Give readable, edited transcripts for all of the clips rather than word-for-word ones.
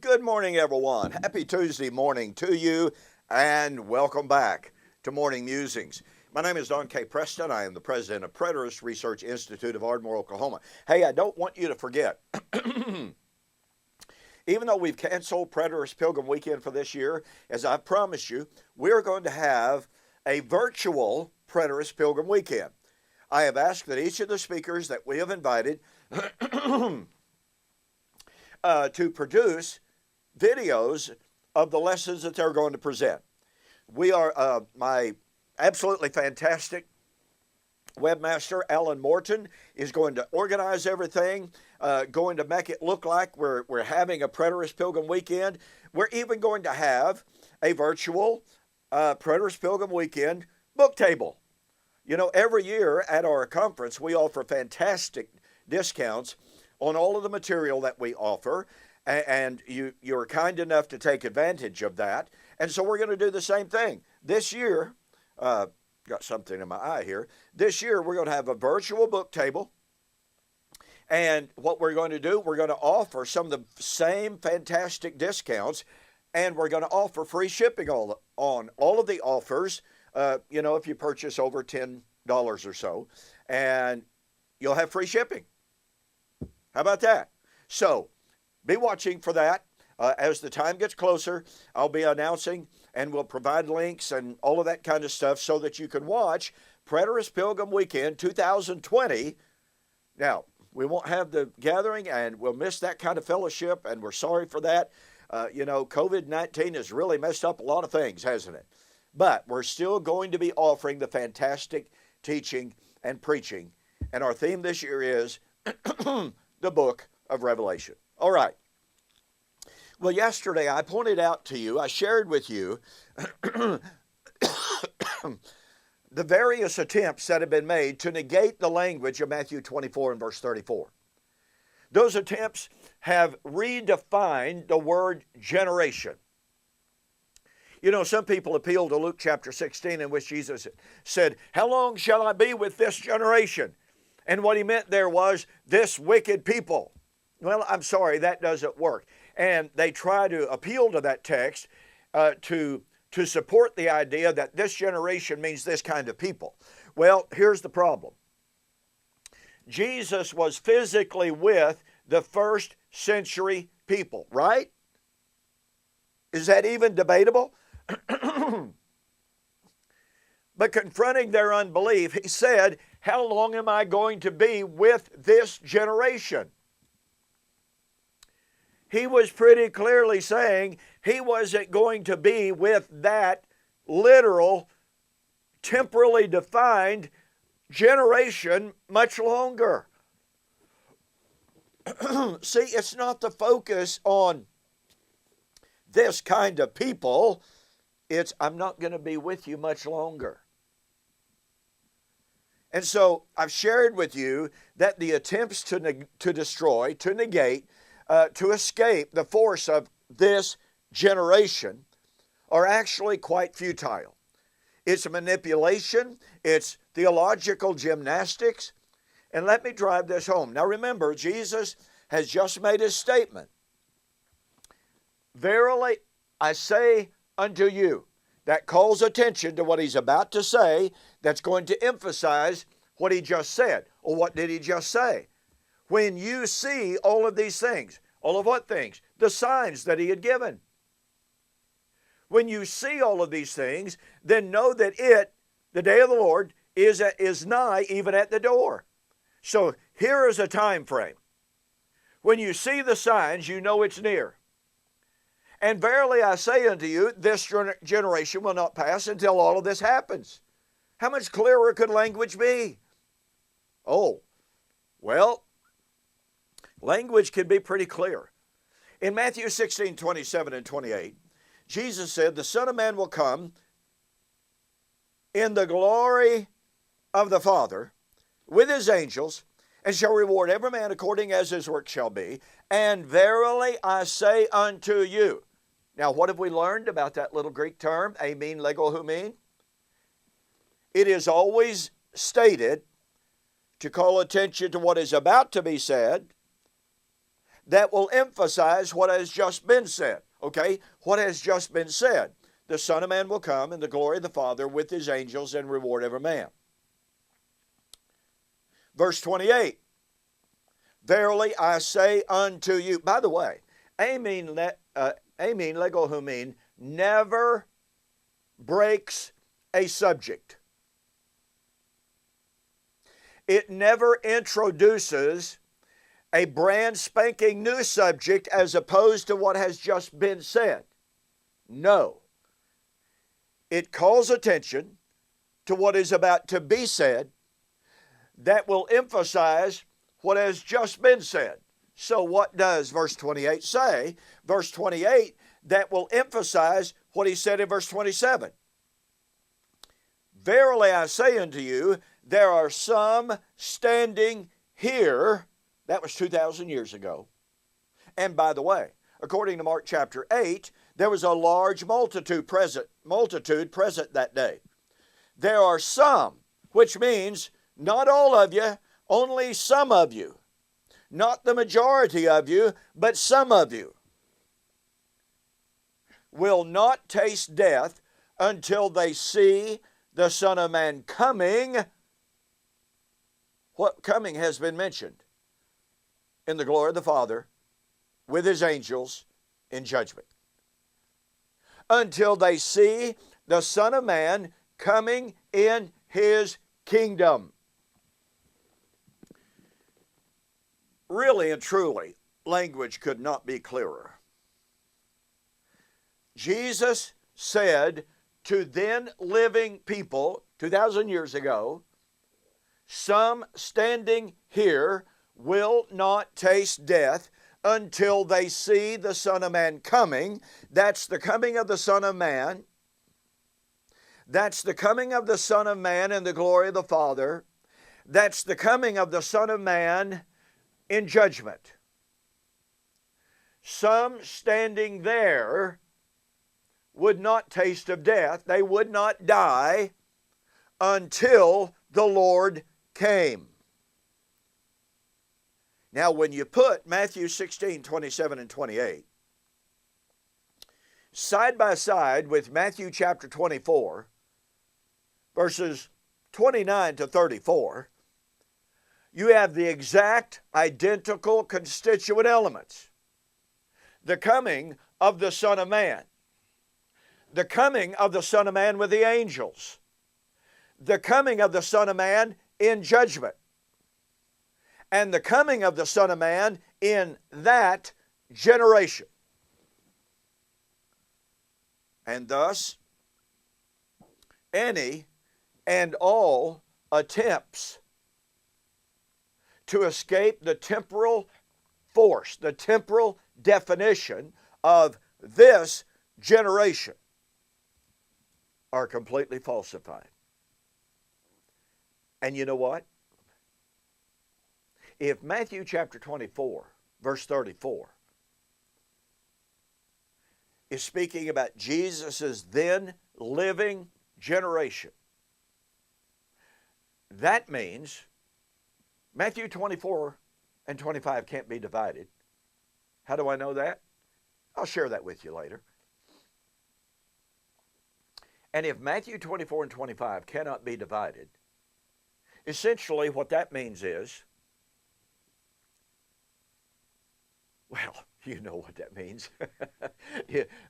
Good morning, everyone. Happy Tuesday morning to you, and welcome back to Morning Musings. My name is Don K. Preston. I am the president of Preterist Research Institute of Ardmore, Oklahoma. Hey, I don't want you to forget, even though we've canceled Preterist Pilgrim Weekend for this year, as I promised you, we're going to have a virtual Preterist Pilgrim Weekend. I have asked that each of the speakers that we have invited to produce videos of the lessons that they're going to present. We are my absolutely fantastic webmaster, Alan Morton, is going to organize everything, going to make it look like we're having a Preterist Pilgrim Weekend. We're even going to have a virtual Preterist Pilgrim Weekend book table. You know, every year at our conference, we offer fantastic discounts on all of the material that we offer, and you're kind enough to take advantage of that. And so we're going to do the same thing. This year, got something in my eye here. This year, we're going to have a virtual book table. And what we're going to do, we're going to offer some of the same fantastic discounts, and we're going to offer free shipping on all of the offers, if you purchase over $10 or so, and you'll have free shipping. How about that? So be watching for that. As the time gets closer, I'll be announcing and we'll provide links and all of that kind of stuff so that you can watch Preterist Pilgrim Weekend 2020. Now, we won't have the gathering and we'll miss that kind of fellowship, and we're sorry for that. COVID-19 has really messed up a lot of things, hasn't it? But we're still going to be offering the fantastic teaching and preaching. And our theme this year is the book of Revelation. All right. Well, yesterday I pointed out to you, I shared with you the various attempts that have been made to negate the language of Matthew 24 and verse 34. Those attempts have redefined the word generation. You know, some people appeal to Luke chapter 16, in which Jesus said, "How long shall I be with this generation?" And what he meant there was this wicked people. Well, I'm sorry, that doesn't work. And they try to appeal to that text to support the idea that this generation means this kind of people. Well, here's the problem. Jesus was physically with the first century people, right? Is that even debatable? But confronting their unbelief, he said, "How long am I going to be with this generation?" He was pretty clearly saying he wasn't going to be with that literal, temporally defined generation much longer. See, it's not the focus on this kind of people. It's, I'm not going to be with you much longer. And so I've shared with you that the attempts to destroy, to negate, to escape the force of this generation are actually quite futile. It's manipulation. It's theological gymnastics. And let me drive this home. Now remember, Jesus has just made his statement. "Verily I say unto you," that calls attention to what he's about to say, that's going to emphasize what he just said. Or what did he just say? When you see all of these things, all of what things? The signs that he had given. When you see all of these things, then know that the day of the Lord, is nigh, even at the door. So here is a time frame. When you see the signs, you know it's near. "And verily I say unto you, this generation will not pass until all of this happens." How much clearer could language be? Oh, well, language can be pretty clear. In Matthew 16, 27 and 28, Jesus said, "The Son of Man will come in the glory of the Father with his angels, and shall reward every man according as his work shall be. And verily I say unto you." Now, what have we learned about that little Greek term, amen, lego humin? It is always stated to call attention to what is about to be said, that will emphasize what has just been said. Okay? What has just been said. The Son of Man will come in the glory of the Father with his angels and reward every man. Verse 28. Verily I say unto you. By the way, amen legohumin never breaks a subject. It never introduces a brand spanking new subject as opposed to what has just been said. No. It calls attention to what is about to be said that will emphasize what has just been said. So what does verse 28 say? Verse 28, that will emphasize what he said in verse 27. Verily I say unto you, there are some standing here. That was 2,000 years ago. And by the way, according to Mark chapter 8, there was a large multitude present that day. There are some, which means not all of you, only some of you. Not the majority of you, but some of you will not taste death until they see the Son of Man coming. What coming has been mentioned? In the glory of the Father, with his angels, in judgment. Until they see the Son of Man coming in his kingdom. Really and truly, language could not be clearer. Jesus said to then living people 2,000 years ago, some standing here will not taste death until they see the Son of Man coming. That's the coming of the Son of Man. That's the coming of the Son of Man in the glory of the Father. That's the coming of the Son of Man in judgment. Some standing there would not taste of death. They would not die until the Lord came. Now, when you put Matthew 16, 27 and 28 side by side with Matthew chapter 24, verses 29 to 34, you have the exact identical constituent elements. The coming of the Son of Man. The coming of the Son of Man with the angels. The coming of the Son of Man in judgment. And the coming of the Son of Man in that generation. And thus, any and all attempts to escape the temporal force, the temporal definition of this generation are completely falsified. And you know what? If Matthew chapter 24, verse 34, is speaking about Jesus' then living generation, that means Matthew 24 and 25 can't be divided. How do I know that? I'll share that with you later. And if Matthew 24 and 25 cannot be divided, essentially what that means is, well, you know what that means.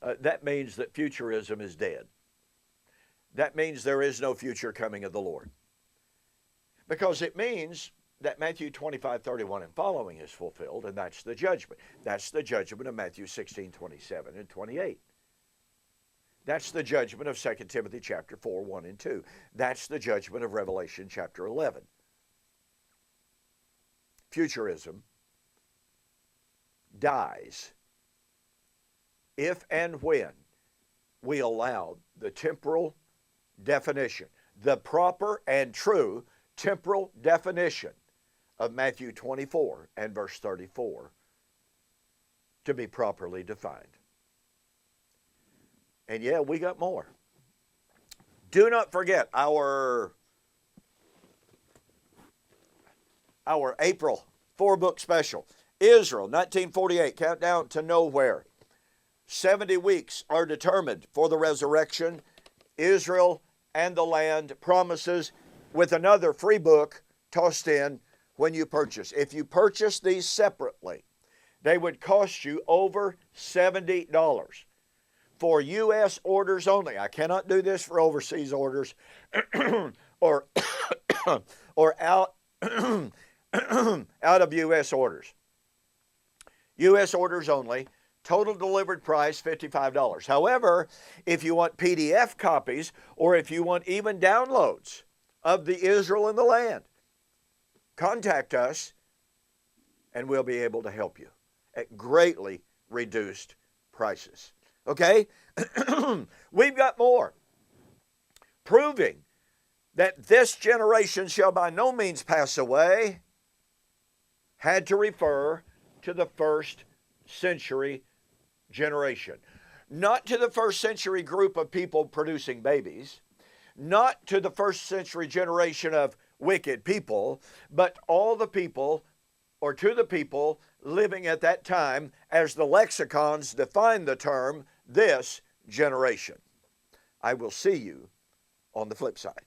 That means that futurism is dead. That means there is no future coming of the Lord. Because it means that Matthew 25, 31 and following is fulfilled, and that's the judgment. That's the judgment of Matthew 16, 27 and 28. That's the judgment of 2 Timothy chapter 4, 1 and 2. That's the judgment of Revelation chapter 11. Futurism dies if and when we allow the temporal definition, the proper and true temporal definition of Matthew 24 and verse 34 to be properly defined. And yeah, we got more. Do not forget our April 4-book special. Israel, 1948, countdown to nowhere. 70 weeks are determined for the resurrection. Israel and the land promises, with another free book tossed in when you purchase. If you purchase these separately, they would cost you over $70 for U.S. orders only. I cannot do this for overseas orders or out of U.S. orders. U.S. orders only. Total delivered price, $55. However, if you want PDF copies or if you want even downloads of the Israel and the land, contact us and we'll be able to help you at greatly reduced prices. Okay? We've got more, proving that this generation shall by no means pass away, had to refer to the first century generation. Not to the first century group of people producing babies, not to the first century generation of wicked people, but all the people, or to the people living at that time, as the lexicons define the term, this generation. I will see you on the flip side.